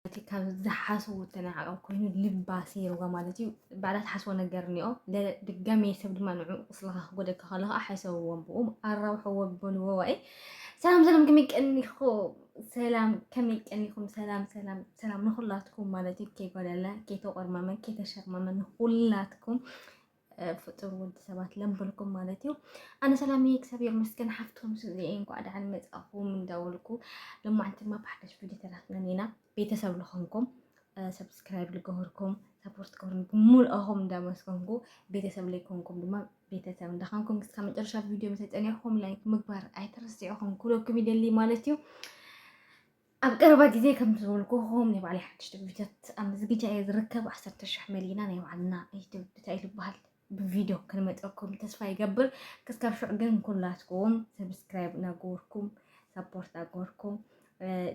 كان زحاسو تناعو كوينو لباسير ومالتي بعد حسوا نجرنيو دقامي يسبب ما نوع أصلها قدك خلاها أحسوا وبوم أروح وبنوعي سلام كميك أني خو سلام كميك أني خم سلام نخلاتكم مالتي كي ولا لا كي تقر ماما كي تشر ماما نخلاتكم فطور ود سبات لنبلكم مالتيو أنا سلامي كسبير مسكن حفتهم سزيين قاعد عن متأخو من دولكو لما أنت ما بحدش فيديو تراثنا بيتسب لخنكم سبسكرايب لجهركم سبورت كورنكم مول أهم دامسكمكم بيتسب لكمكم دما بيتسب دخانكم كم ترشا فيديو مثل أنا هم لايك مكبر أي ترسيعهم كلكم يدلي مالتيو أبقى زي كم تقولكوا هم نبغى عليه حد فيديوهات أما زي جاي يركب أحسن تشرح ملينا نبغى إيش تبتعي بهال بفيديو كلمة أكم تسفى يقبل كسكر شو عقلن كلاتكم سبسكرايب ناقوركم سبورت ناقوركم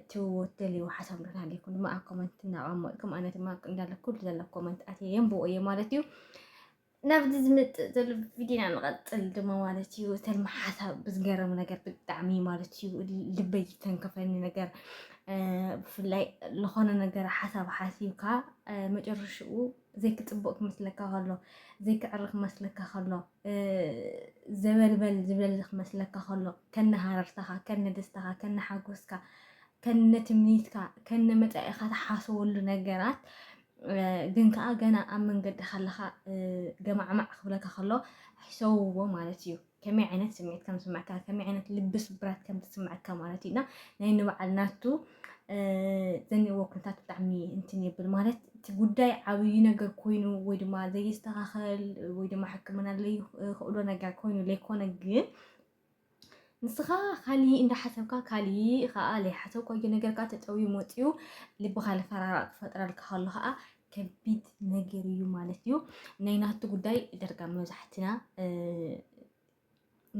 تو تلي وحسب لنا عليكم ما كومنت نعمكم أنا تما عندنا كل ذا كومنت أتيم بو أي مالتيو نفذ زمت ذا فيديو عن غطل دما مالتيو تلم حسب بس جرم نجر بالتعميم مالتيو اللي بيجتن كفاني نجر بفلاي لخونا نجر حسب حاسيبك مجرشو زي كتبوك مثلك خلو زي كعرق مثلك خلو زبل مثلك خلو كن هاررتها كن دستها كن حاجوسك كن تمنيتك كن متأخذ حاسول نجرات ግን ከዓ ገና ኣብ መንገዲ ካለኻ ገማዕማዕ ክብለካ ከሎ ሕሰውዎ ማለት እዩ ከመይ ዓይነት ስምዒት ከም ዝስማዓካ ከመይ ዓይነት ልቢ ስብራት ከም ዝስማዓካ ማለት እዩ እና ናይ ንበዓል ናቱ ዘኒእዎ ኩነታት ብጣዕሚ እንትን ይብል ማለት እቲ ጉዳይ ዓብዪ ነገር ኮይኑ ወይ ድማ ዘይስተኻኸል ወይ ድማ ሕክምና ዘይክእሎ ነገር ኮይኑ ዘይኮነ ግን ንስኻ ካሊእ እንዳሓሰብካ ካሊእ ከዓ ዘይሓሰብካዮ ነገርካ ተጠውዩ መፅዩ ልብኻ ዝፈራራቕ ክፈጥረልካ ከሎ ከዓ ከቢድ ነገር እዩ ማለት እዩ ናይ ናቱ ጉዳይ ደርጋ መብዛሕትና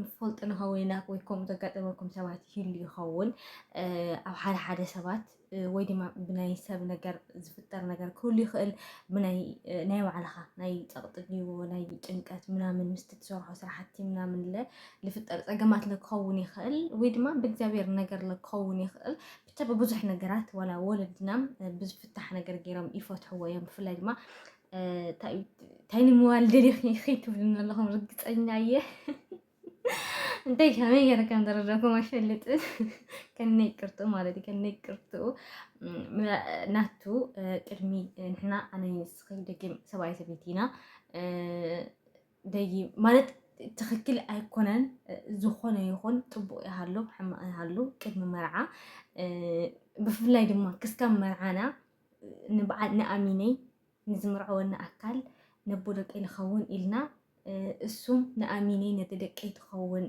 ንፈልጥ ንኸወይና ወይ ከምኡ ዘጋጠመኩም ሰባት ይህሉ ይኸውን ኣብ ሓደ ሰባት ወይ ድማ ብናይ ሰብ ነገር ዝፍጠር ነገር ክህሉ ይኽእል ብናይ ባዕልኻ ናይ ፀቕጢ ናይ ጭንቀት ምናምን ምስ ትሰርሖ ስራሕቲ ምናምን ዝፍጠር ፀገማት ክኸውን ይኽእል ወይ ድማ ብእግዚአብሔር ነገር ክኸውን ይኽእል ብቻ ብብዙሕ ነገራት ወላ ወለድና ብዝፍታሕ ነገር ገይሮም ይፈትሕዎ እዮም ብፍላይ ድማ ታይኒ ምዋልደሊ ኸይትብሉና ኣለኹም ርግፀኛ እየ انتي كمان يا كم درجاكم ما شلت كان نيكرتو مالتي كان نيكرتو ناتو كرمي نحنا انا يسخي دقيم سواي سبيتينا دقي مالت تخكل ايكونن زخونه يخون طبو يهالو حما يهالو كرمي مرعى بفلاي دما كسكم مرعانا نبعد ناميني نزمرعونا اكل نبودك الخون إلنا እሱም ንኣሚኔ ነተደቀ ይትኸውን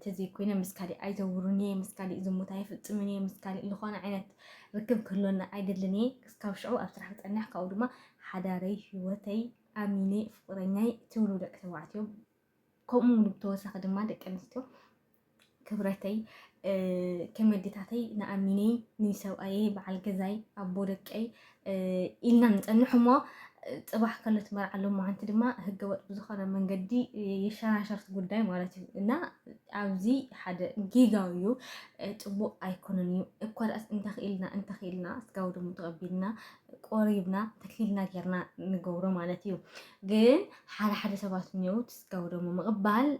ተዘይኮይነ ምስካሊ ኣይዘውሩን እየ ምስካሊ ዝሙት ኣይፍፅምን እየ ምስካሊ ዝኾነ ዓይነት ርክብ ክህሎና ኣይደልን እየ ክስካብ ሽዑ ኣብ ስራሕ ክፀንሕ ካብኡ ድማ ሓዳረይ ሂወተይ ኣሚኔ ፍቅረኛይ ትብሉ ደቂ ተባዕትዮ ከምኡ ብተወሳኺ ድማ ደቂ ኣንስትዮ ክብረተይ ከመዲታተይ ንኣሚኔ ንሰብኣየ በዓል ገዛይ ኣቦ ደቀይ ኢልና ንፀንሕ እሞ ጽባح كلت مرة على معانت دما هجوت بزخنا من جدي يشان شرط قدام مالتي إن عاوزي حدا جيجاويو تبو أيقونيو كل أس أنت خيلنا سكاود متقبلنا قريبنا تكليلنا جرنا نجورو مالتيو جين حدا سبات نيوت سكاود مقبل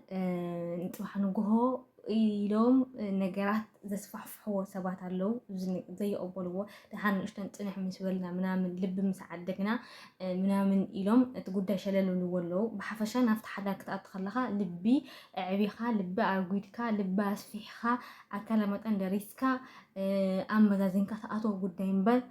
نتوح نجوه إلهم نجارات زسفحفحو سبات علو زي أبولو تحن إشتن تنح مسؤولنا منامن لب مساعدكنا منامن إلهم تقول شلل ولو بحفشة نفت حدا كتأدخلها لبي عبيخا لبي أرجويتكا لبي أسفيحها أكلمت عند ريسكا أما زينكا تأتو قدام بل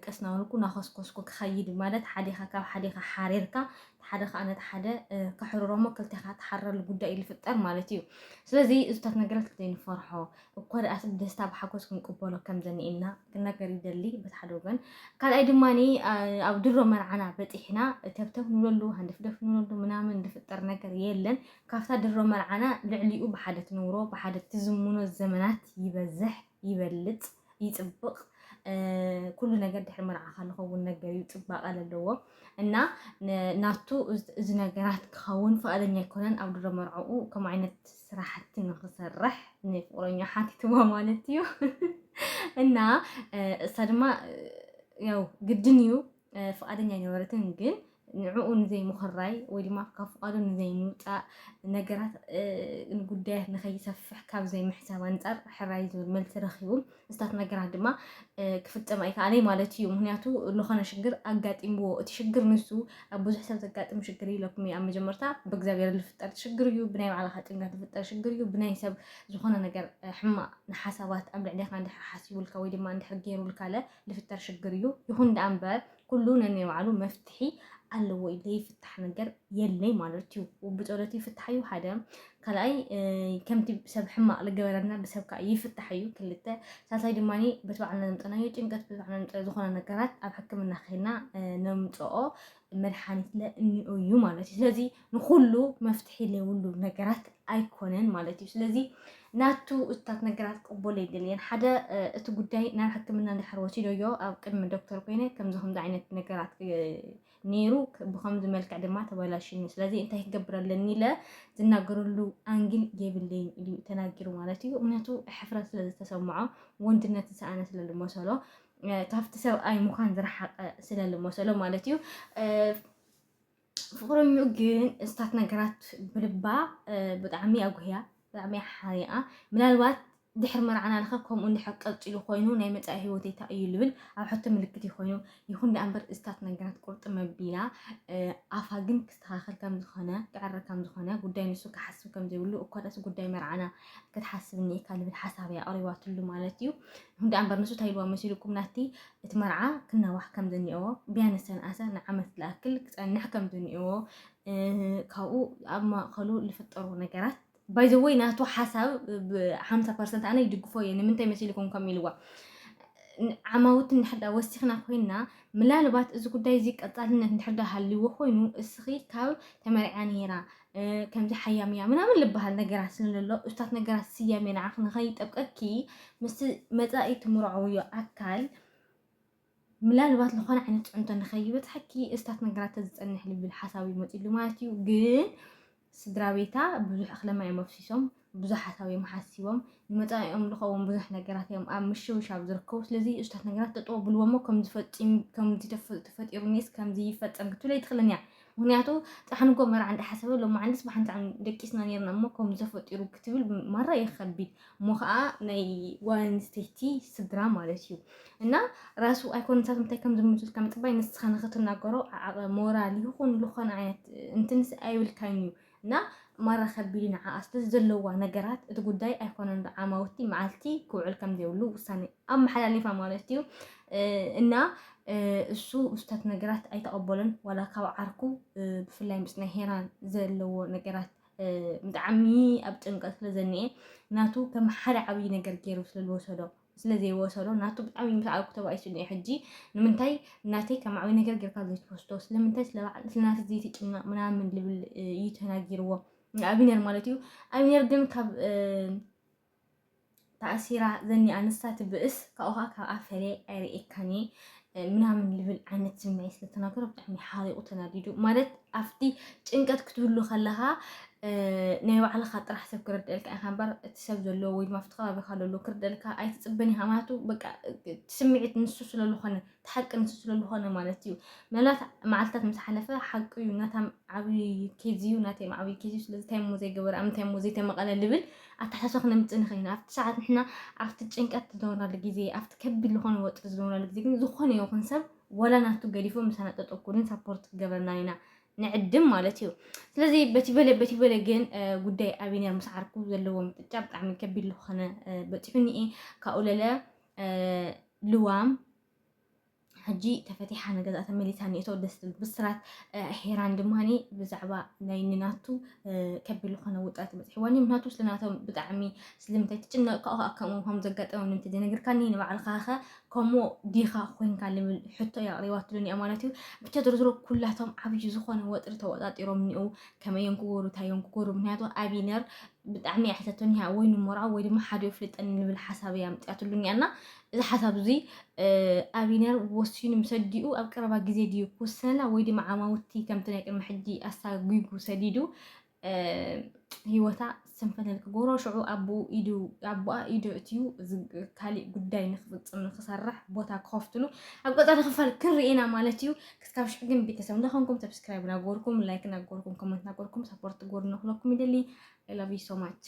كسنا ونكون ناخذ كوسكو خيد مالت حديقة كا حديقة حريركا حديقة أنا حدا كحرورما كل تحرر الجودة اللي في التر مالتيو سلزي إستاذ نجرت كتير فرحة وقرر أسد دستاب حكوسكم قبله كم زني إلنا كنا قريد اللي بتحدوجن قال أيد ماني أو درو مرعنا بتحنا تبتف نولو هندفدف نولو منامن دفتر نجر يلن كافتا درو مرعنا لعليو بحدة نورو بحدة تزمونو الزمنات يبزح يبلت يطبق كل نجر دحر مرعا خلقه والنجر يطبق على اللو إن ناتو إذا نجرات خون فأدنى يكونن أو درو مرعو كم عينت سراحتي نخسرح نفورني حاتي توا مالتيو إن صدمة ያው ግድንዩ ፈቃደኛ ነበረትን ግን ንዕኡ ንዘይ ምኽራይ ወይ ድማ ካብ ፍቃዱ ንዘይ ምውፃእ ነገራት ጉዳያት ንኸይሰፍሕ ካብ ዘይ ምሕሳብ አንፃር ሕራይ ዝብል መልሲ ረኺቡ እስታት ነገራት ድማ ክፍፀም ኣይከኣለይ ማለት እዩ። ምክንያቱ ዝኾነ ሽግር ኣጋጢምዎ እቲ ሽግር ንሱ ኣብ ብዙሕ ሰብ ዘጋጥም ሽግር ኢለኩም ኣብ መጀመርታ ብእግዚኣብሔር ዝፍጠር ሽግር እዩ፣ ብናይ ባዕልኻ ጭንቀት ዝፍጠር ሽግር እዩ፣ ብናይ ሰብ ዝኾነ ነገር ሕማቅ ንሓሳባት ኣብ ልዕሊኻ እንድሕር ሓሲቡልካ ወይ ድማ እንድሕር ገይሩልካለ ዝፍጠር ሽግር እዩ። ይኹን ዳኣ እምበር ኩሉ ነናይ ባዕሉ መፍትሒ ኣለዎ ኢለ ይፍታሕ ነገር የለይ ማለት እዩ። ብፀሎት ይፍታሕ እዩ ሓደ ካልኣይ ከምቲ ሰብ ሕማቅ ዝገበረና ብሰብካ ይፍታሕ እዩ ክልተ ሳልሳይ ድማኒ በቲ ባዕልና ነምፀናዮ ጭንቀት በቲ ባዕልና ነምፀናዮ ዝኾነ ነገራት ኣብ ሕክምና ከይድና ነምፅኦ መድሓኒት ለእኒኦ እዩ ማለት እዩ። ስለዚ ንኩሉ መፍትሒ ዘይብሉ ነገራት ኣይኮነን ማለት እዩ። ስለዚ ናቱ እታት ነገራት ቅበሎ የድልየን ሓደ እቲ ጉዳይ ናብ ሕክምና እንድሕር ወሲዶዮ ኣብ ቅድሚ ዶክተር ኮይነ ከምዚ ዓይነት ነገራት ነይሩ ብከምዚ መልክዕ ድማ ተበላሽኒ ስለዚ እንታይ ክገብር ኣለኒ ኢለ ዝናገረሉ አንግል የብለይን ኢሉ ተናጊሩ ማለት እዩ። ምክንያቱ ሕፍረት ስለ ዝተሰምዖ ወንድነት ዝሰኣነ ስለ ዝመሰሎ ካብቲ ሰብኣይ ምዃን ዝረሓቐ ስለ ዝመሰሎ ማለት እዩ። ፍቅረኛኡ ግን እስታት ነገራት ብልባ ብጣዕሚ ኣጉህያ ብጣዕሚ ሓሪቃ ምናልባት ድሕር መርዓና ለኸ ከምኡ እንድሕር ቀፂሉ ኮይኑ ናይ መፃኢ ሂወተይ እንታይ እዩ ልብል ኣብ ሕቶ ምልክት ኮይኑ ይኹን ዳኣ እምበር እስታት ነገራት ቁርጥ መቢላ ኣፋ ግን ክስተኻኸል ከም ዝኾነ ክዕረ ከም ዝኾነ ጉዳይ ንሱ ክሓስብ ከም ዘይብሉ እኳ ዳስ ጉዳይ መርዓና ክትሓስብ እኒኤካ ልብል ሓሳብ እያ ኣቕሪባትሉ ማለት እዩ። ይኹን ዳኣ እምበር ንሱ እንታይ ኢልዋ መሲልኩም ናቲ እቲ መርዓ ክናዋሕ ከም ዝኒኤዎ ቢያንስ ሰንኣሰ ንዓመት ዝኣክል ክፀንሕ ከም ዝኒኤዎ ካብኡ ኣብ ማእኸሉ ዝፍጠሩ ነገራት ባይዘወይ ናቱ ሓሳብ ብ50% ኣነ ይድግፎ እየ። ንምንታይ መሲልኩም ከም ኢልዋ ዓማውት እንድሕር ወሲኽና ኮይና ምናልባት እዚ ጉዳይ እዚ ቀፃልነት እንድሕር ሃልይዎ ኮይኑ እስኺ ካብ ተመርዕያ ነይራ ከምዚ ሓያምያ ምናምን ልበሃል ነገራት ስለዘሎ እስታት ነገራት ስያሜ ንዓኽ ንኸይጠብቀኪ ምስ መፃኢ ትምርዐውዮ ኣካል ምናልባት ዝኾነ ዓይነት ፅዕንቶ ንኸይበፅሐኪ እስታት ነገራት ተዝፀንሕ ልብል ሓሳብ ይመፅሉ ማለት እዩ። ግን ስድራ ቤታ ብዙሕ እኽለማ እዮም ኣፍሲሶም ብዙሕ ሓሳብ እዮም ሓሲቦም ንመፃኢኦም ዝኸውን ብዙሕ ነገራት እዮም ኣብ ምሽውሻብ ዝርከቡ ስለዚ እስታት ነገራት ተጠወብልዎሞ ከምዚ ተፈጢሩኒስ ከምዚ ይፈፀም ክትብል ኣይትኽእልን እያ። ምክንያቱ ፃሕንጎ መርዓ እንዳሓሰበ ሎማ ዓንዲስ ባሓንቲ ደቂስና ነርና እሞ ከምዚ ተፈጢሩ ክትብል ማራ የከቢድ እሞ ከዓ ናይ ጓል ኣንስተይቲ ስድራ ማለት እዩ እና ራሱ ኣይኮነታት እንታይ ከም ዝምስል ከም ፅባይ ንስኻ ንኽትናገሮ ሞራል ይኹን ዝኾነ ዓይነት እንትንስ ኣይብልካን እዩ እና ማራ ከቢድ ንዓኣ ስለዘለዋ ነገራት እቲ ጉዳይ ኣይኮነን ዓማውቲ መዓልቲ ክውዕል ከም ዘይብሉ ውሳኔ ኣመሓላሊፋ ማለት እዩ እና እሱ እስታት ነገራት ኣይተቐበሎን ዋላ ካብ ዓርኩ ብፍላይ ምስ ናይ ሄራን ዘለዎ ነገራት ብጣዕሚ ኣብ ጭንቀት ስለ ዘኒኤ ናቱ ከም ሓደ ዓብይ ነገር ገይሩ ስለዝወሰዶ ስለዘይወሰዶ ናቱ ብጣዕሚ ምስ ዓርኩ ተባኢሱ እኒኤ ሕጂ ንምንታይ ናተይ ከም ዓብይ ነገር ጌርካ ዘይትወስዶ ስለምንታይ ስለናቲ ዘይትጭነቕ ምናምን ልብል እዩ ተናጊርዎ ኣቢነር ማለት እዩ። ኣቢነር ግን ካብ ተኣሲራ ዘኒኣ ንሳ ትብእስ ካብኡኻ ካብ ኣፈለ ኣይርኤካኒ ምናምን ልብል ዓይነት ስምዒት ስለተናገሮ ብጣዕሚ ሓሪቑ ተናዲዱ ማለት ኣብቲ ጭንቀት ክትብሉ ከለኻ ናይ ባዕልኻ ጥራሕ ሰብ ክርድአልካ ኢኻ እምበር እቲ ሰብ ዘለዎ ወይ ድማ ኣብቲ ከባቢኻ ዘሎ ክርድአልካ ኣይትፅበን ኢኻ ማለት በቃ ስምዒት ንሱ ስለዝኾነ ተሓቂ ንሱ ስለዝኾነ ማለት እዩ። ምናልባት መዓልትታት ምስ ሓለፈ ሓቂ እዩ ናታም ዓብይ ኬዝ እዩ ናተይ ዓብይ ኬዝ እዩ ስለዚ እንታይ ሞ ዘይገበረ ኣብ ምንታይ ሞ ዘይተመቐለ ልብል ኣተሓሳስባ ክነምፅእ ንኽእል ኢና። ኣብቲ ሰዓት ንሕና ኣብቲ ጭንቀት ዝነበራሉ ግዜ ኣብቲ ከቢድ ዝኾነ ወጥሪ ዝነበራሉ ግዜ ግን ዝኾነ ይኹን ሰብ ወላ ናቱ ገዲፎ ምሳና ጠጠው ኩልን ሳፖርት ክገብረና ኢና ንዕድም ማለት እዩ። ስለዚ በቲ በለ ግን ጉዳይ ኣቢነር ምስ ዓርኩ ዘለዎ ምጥጫ ብጣዕሚ ከቢድ ዝኾነ በፂሑኒ ካብኡ ለለ ልዋም ሕጂ ተፈቲሓ ነገዛ ተመሊሳ ኒእቶ ደስ ዝብል ብስራት ሄራን ድማኒ ብዛዕባ ናይ ንናቱ ከቢድ ዝኾነ ውጥረት በፂሕዋኒ ምክንያቱ ስለናቶም ብጣዕሚ ስለምንታይ ትጭነቕ ከምኡ ከም ዘጋጠመ ንምንታይ ዘይነገርካኒ ንባዕልካ ኸ ከምኡ ዲኻ ኮንካ ልብል ሕቶ የቕሪባትሉን እያ ማለት እዩ። ብቻ ዝርዝሮ ኩላቶም ዓብዪ ዝኾነ ወጥሪ ተወጣጢሮም እኒኡ ከመዮም ክገብሩ እንታዮም ክገብሩ ምክንያቱ ኣቢነር ብጣዕሚ ኣሕተቶኒ ወይ ንመርዖ ወይ ድማ ሓደ ፍልጠኒ ልብል ሓሳብ እያ ምፅያትሉን እያና እዚ ሓሳብ እዚ ኣቢነር ወሲኑ ምሰዲኡ ኣብ ቀረባ ግዜ ድዩ ክወስነላ ወይ ድማ ዓማውቲ ከምቲ ናይ ቅድሚ ሕጂ ኣሳጒጉ ሰዲዱ ህይወታ ስንፈለል ክጎሮ ሽዑ አቡአ ኢዱ እትዩ ካሊእ ጉዳይ ንክፍፅም ንክሰርሕ ቦታ ክኸፍትሉ ኣብ ቀፃሊ ክፋል ክንርኢና ማለት እዩ ክስካብ ሽዕ ግን ቤተሰብ እንዳኾንኩም ሰብስክራይብ ናገርኩም ላይክ ናገርኩም ኮመንት ናገርኩም ሰፖርት ጎር ንክለኩም ይደሊ I love you so much